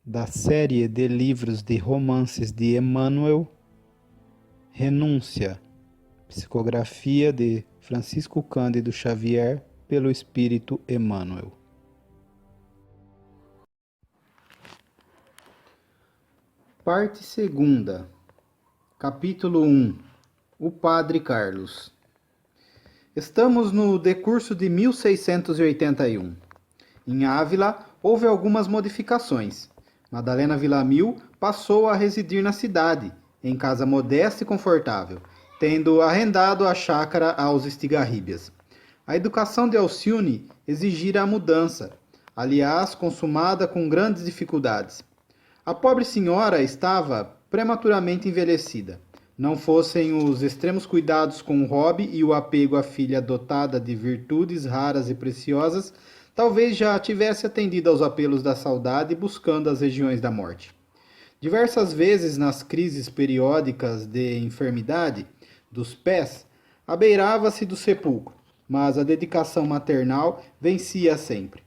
da série de livros de romances de Emmanuel, Renúncia, psicografia de Francisco Cândido Xavier, pelo Espírito Emmanuel. Parte 2ª, capítulo 1. O Padre Carlos. Estamos no decurso de 1681. Em Ávila, houve algumas modificações. Madalena Villamil passou a residir na cidade, em casa modesta e confortável, tendo arrendado a chácara aos Estigarribias. A educação de Alcione exigira a mudança, aliás, consumada com grandes dificuldades. A pobre senhora estava prematuramente envelhecida. Não fossem os extremos cuidados com o hobby e o apego à filha dotada de virtudes raras e preciosas, talvez já tivesse atendido aos apelos da saudade buscando as regiões da morte. Diversas vezes nas crises periódicas de enfermidade dos pés, abeirava-se do sepulcro, mas a dedicação maternal vencia sempre,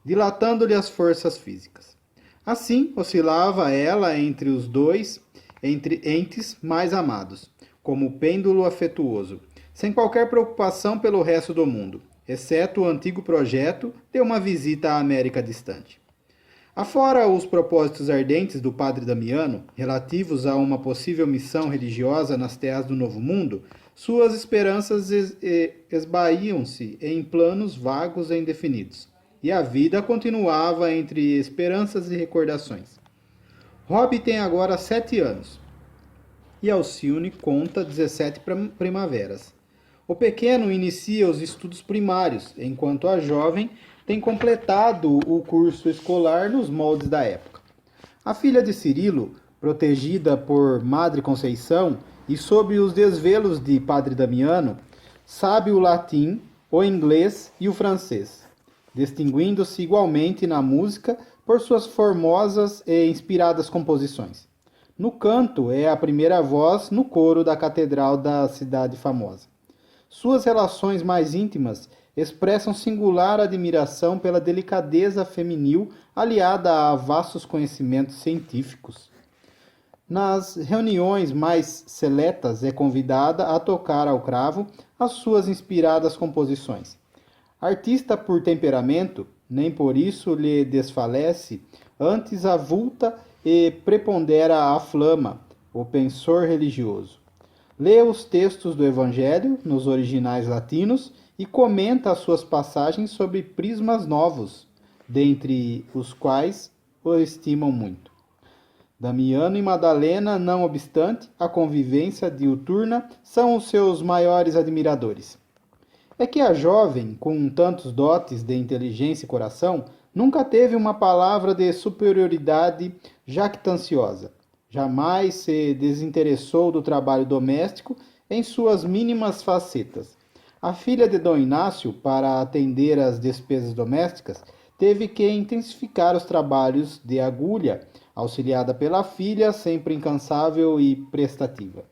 dilatando-lhe as forças físicas. Assim, oscilava ela entre os dois entes mais amados, como o pêndulo afetuoso, sem qualquer preocupação pelo resto do mundo, exceto o antigo projeto de uma visita à América distante. Afora os propósitos ardentes do padre Damiano, relativos a uma possível missão religiosa nas terras do Novo Mundo, suas esperanças esbaíam-se em planos vagos e indefinidos, e a vida continuava entre esperanças e recordações. Rob tem agora 7 anos, e Alcione conta 17 primaveras. O pequeno inicia os estudos primários, enquanto a jovem tem completado o curso escolar nos moldes da época. A filha de Cirilo, protegida por Madre Conceição e sob os desvelos de Padre Damiano, sabe o latim, o inglês e o francês, distinguindo-se igualmente na música por suas formosas e inspiradas composições. No canto, é a primeira voz no coro da catedral da cidade famosa. Suas relações mais íntimas expressam singular admiração pela delicadeza feminil aliada a vastos conhecimentos científicos. Nas reuniões mais seletas é convidada a tocar ao cravo as suas inspiradas composições. Artista por temperamento, nem por isso lhe desfalece, antes avulta e prepondera a flama, o pensor religioso. Lê os textos do Evangelho nos originais latinos e comenta as suas passagens sob prismas novos, dentre os quais o estimam muito. Damiano e Madalena, não obstante, a convivência diuturna são os seus maiores admiradores. É que a jovem, com tantos dotes de inteligência e coração, nunca teve uma palavra de superioridade jactanciosa. Jamais se desinteressou do trabalho doméstico em suas mínimas facetas. A filha de Dom Inácio, para atender às despesas domésticas, teve que intensificar os trabalhos de agulha, auxiliada pela filha, sempre incansável e prestativa.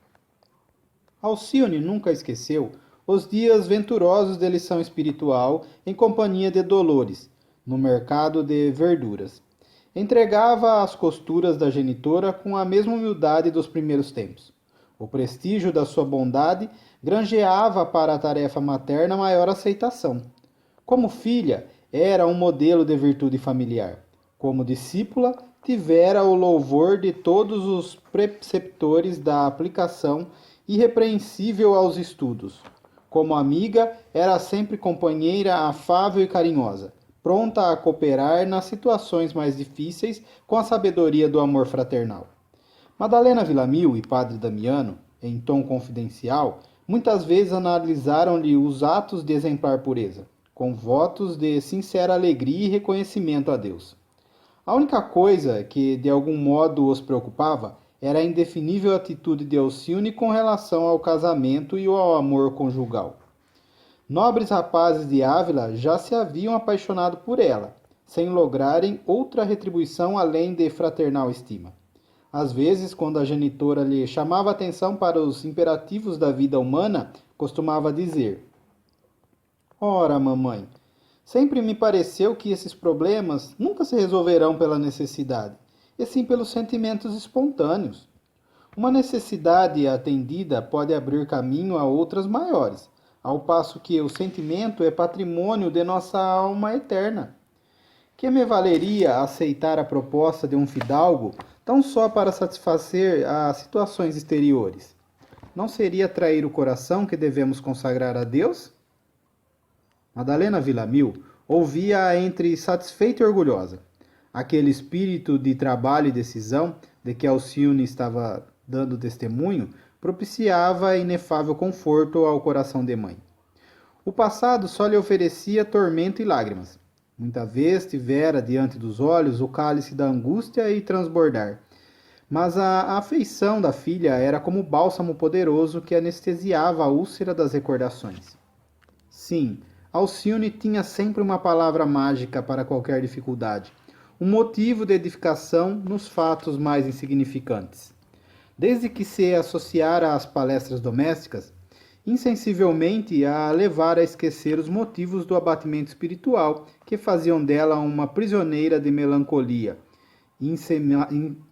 Alcione nunca esqueceu os dias venturosos de lição espiritual em companhia de Dolores, no mercado de verduras. Entregava as costuras da genitora com a mesma humildade dos primeiros tempos. O prestígio da sua bondade granjeava para a tarefa materna maior aceitação. Como filha, era um modelo de virtude familiar. Como discípula, tivera o louvor de todos os preceptores da aplicação irrepreensível aos estudos. Como amiga, era sempre companheira afável e carinhosa, pronta a cooperar nas situações mais difíceis com a sabedoria do amor fraternal. Madalena Villamil e Padre Damiano, em tom confidencial, muitas vezes analisaram-lhe os atos de exemplar pureza, com votos de sincera alegria e reconhecimento a Deus. A única coisa que de algum modo os preocupava era a indefinível atitude de Alcione com relação ao casamento e ao amor conjugal. Nobres rapazes de Ávila já se haviam apaixonado por ela, sem lograrem outra retribuição além de fraternal estima. Às vezes, quando a genitora lhe chamava atenção para os imperativos da vida humana, costumava dizer: Ora, mamãe, sempre me pareceu que esses problemas nunca se resolverão pela necessidade. e sim pelos sentimentos espontâneos. Uma necessidade atendida pode abrir caminho a outras maiores, ao passo que o sentimento é patrimônio de nossa alma eterna. Que me valeria aceitar a proposta de um fidalgo tão só para satisfazer as situações exteriores? Não seria trair o coração que devemos consagrar a Deus? Madalena Villamil ouvia-a entre satisfeita e orgulhosa. Aquele espírito de trabalho e decisão de que Alcione estava dando testemunho propiciava inefável conforto ao coração de mãe. O passado só lhe oferecia tormento e lágrimas. Muita vez tivera diante dos olhos o cálice da angústia e transbordar. Mas a afeição da filha era como bálsamo poderoso que anestesiava a úlcera das recordações. Sim, Alcione tinha sempre uma palavra mágica para qualquer dificuldade, um motivo de edificação nos fatos mais insignificantes. Desde que se associara às palestras domésticas, insensivelmente a levara a esquecer os motivos do abatimento espiritual que faziam dela uma prisioneira de melancolia,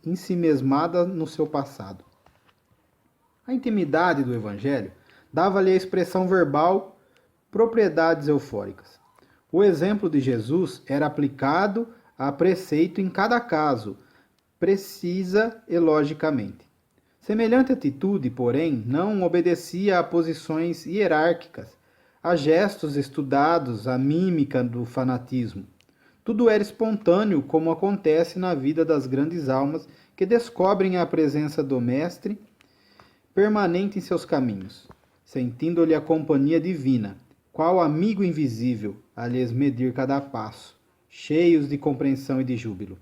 ensimesmada no seu passado. A intimidade do Evangelho dava-lhe a expressão verbal propriedades eufóricas. O exemplo de Jesus era aplicado a preceito em cada caso, precisa e logicamente. Semelhante atitude, porém, não obedecia a posições hierárquicas, a gestos estudados, a mímica do fanatismo. Tudo era espontâneo, como acontece na vida das grandes almas que descobrem a presença do Mestre permanente em seus caminhos, sentindo-lhe a companhia divina, qual amigo invisível a lhes medir cada passo, cheios de compreensão e de júbilo.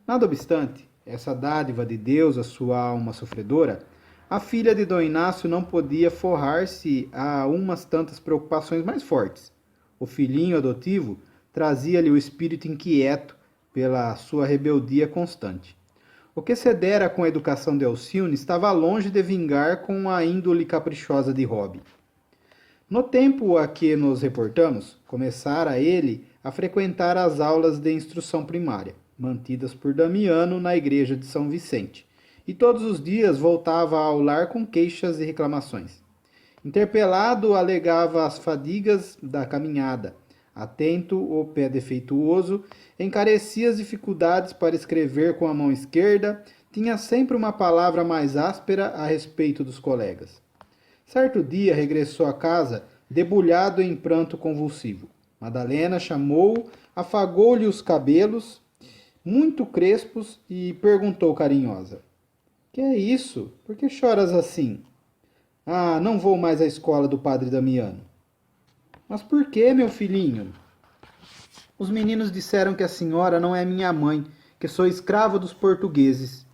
Nada obstante, essa dádiva de Deus à sua alma sofredora, a filha de Dom Inácio não podia forrar-se a umas tantas preocupações mais fortes. O filhinho adotivo trazia-lhe o espírito inquieto pela sua rebeldia constante. O que cedera com a educação de Alcione estava longe de vingar com a índole caprichosa de Rob. No tempo a que nos reportamos, começara ele a frequentar as aulas de instrução primária, mantidas por Damiano na igreja de São Vicente, e todos os dias voltava ao lar com queixas e reclamações. Interpelado, alegava as fadigas da caminhada. Atento, o pé defeituoso, encarecia as dificuldades para escrever com a mão esquerda, tinha sempre uma palavra mais áspera a respeito dos colegas. Certo dia regressou a casa, debulhado em pranto convulsivo. Madalena chamou-o, afagou-lhe os cabelos, muito crespos, e perguntou carinhosa: "Que é isso? Por que choras assim?" "Ah, não vou mais à escola do padre Damiano." "Mas por que, meu filhinho?" "Os meninos disseram que a senhora não é minha mãe, que sou escravo dos portugueses."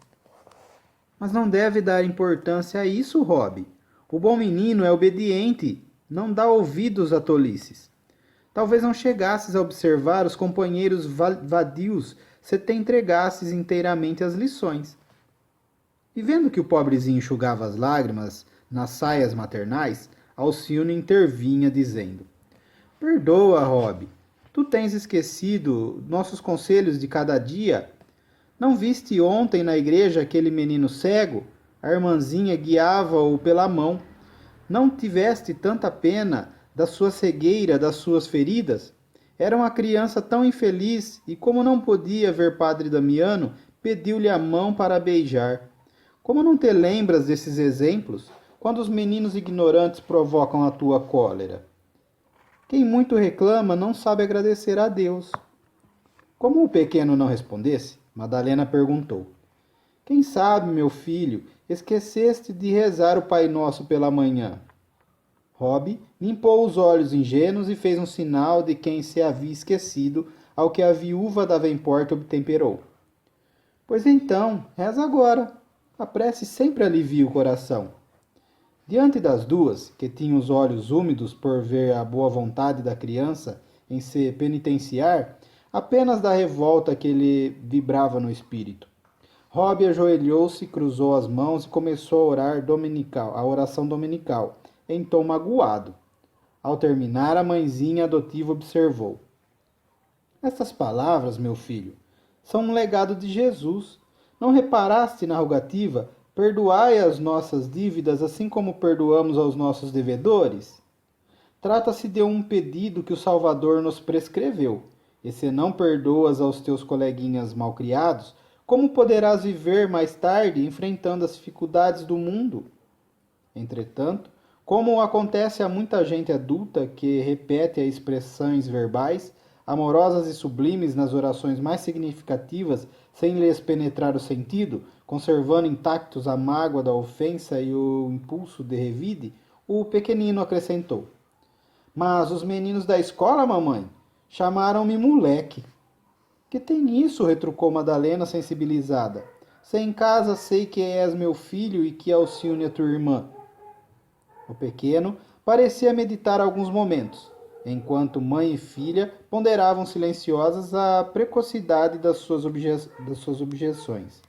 "Mas não deve dar importância a isso, Rob. O bom menino é obediente, não dá ouvidos a tolices. Talvez não chegasses a observar os companheiros vadios se te entregasses inteiramente às lições." E vendo que o pobrezinho enxugava as lágrimas nas saias maternais, Alcione intervinha, dizendo: "Perdoa, Rob. Tu tens esquecido nossos conselhos de cada dia? Não viste ontem na igreja aquele menino cego? A irmãzinha guiava-o pela mão. Não tiveste tanta pena da sua cegueira, das suas feridas? Era uma criança tão infeliz e, como não podia ver padre Damiano, pediu-lhe a mão para beijar. Como não te lembras desses exemplos, quando os meninos ignorantes provocam a tua cólera? Quem muito reclama não sabe agradecer a Deus." Como o pequeno não respondesse, Madalena perguntou: "Quem sabe, meu filho, esqueceste de rezar o Pai Nosso pela manhã?" Rob limpou os olhos ingênuos e fez um sinal de quem se havia esquecido, ao que a viúva da Venport obtemperou: "Pois então, reza agora. A prece sempre alivia o coração." Diante das duas, que tinham os olhos úmidos por ver a boa vontade da criança em se penitenciar, apenas da revolta que lhe vibrava no espírito, Rob ajoelhou-se, cruzou as mãos e começou a orar a oração dominical, em tom magoado. Ao terminar, a mãezinha adotiva observou: "Estas palavras, meu filho, são um legado de Jesus. Não reparaste na rogativa? Perdoai as nossas dívidas, assim como perdoamos aos nossos devedores? Trata-se de um pedido que o Salvador nos prescreveu. E se não perdoas aos teus coleguinhas malcriados, como poderás viver mais tarde enfrentando as dificuldades do mundo? Entretanto, como acontece a muita gente adulta que repete as expressões verbais, amorosas e sublimes nas orações mais significativas, sem lhes penetrar o sentido, conservando intactos a mágoa da ofensa e o impulso de revide, o pequenino acrescentou: Mas os meninos da escola, mamãe, chamaram-me moleque. Que tem isso? Retrucou Madalena, sensibilizada. Se em casa sei que és meu filho e que Alcione é tua irmã. O pequeno parecia meditar alguns momentos, enquanto mãe e filha ponderavam silenciosas a precocidade das suas objeções.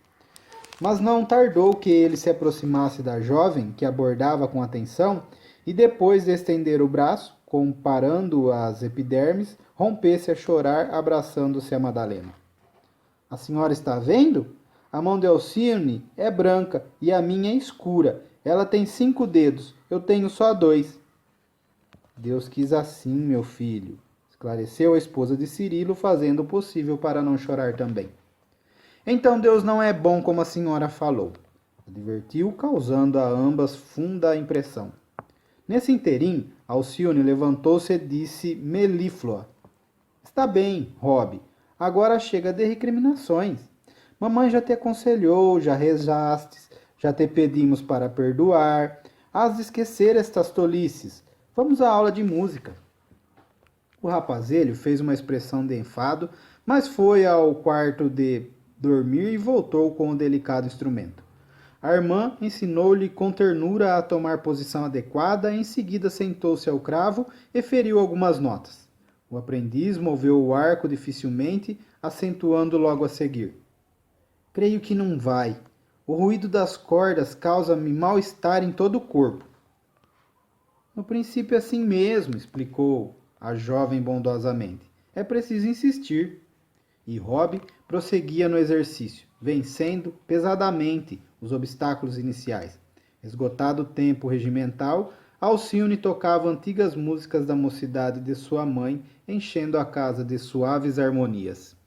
Mas não tardou que ele se aproximasse da jovem, que abordava com atenção, e depois de estender o braço, comparando as epidermes, rompesse a chorar, abraçando-se a Madalena. A senhora está vendo? A mão de Alcione é branca e a minha é escura. Ela tem 5 dedos, eu tenho só 2. Deus quis assim, meu filho, esclareceu a esposa de Cirilo, fazendo o possível para não chorar também. Então Deus não é bom como a senhora falou, advertiu, causando a ambas funda impressão. Nesse interim, Alcione levantou-se e disse melíflua: Está bem, Rob, agora chega de recriminações. Mamãe já te aconselhou, já rezastes, já te pedimos para perdoar. Hás de esquecer estas tolices. Vamos à aula de música. O rapazelho fez uma expressão de enfado, mas foi ao quarto de dormir e voltou com o delicado instrumento. A irmã ensinou-lhe com ternura a tomar posição adequada, em seguida sentou-se ao cravo e feriu algumas notas. O aprendiz moveu o arco dificilmente, acentuando logo a seguir. Creio que não vai. O ruído das cordas causa-me mal-estar em todo o corpo. No princípio é assim mesmo, explicou a jovem bondosamente. É preciso insistir. E Rob prosseguia no exercício, vencendo pesadamente os obstáculos iniciais. Esgotado o tempo regimental, Alcione tocava antigas músicas da mocidade de sua mãe, enchendo a casa de suaves harmonias.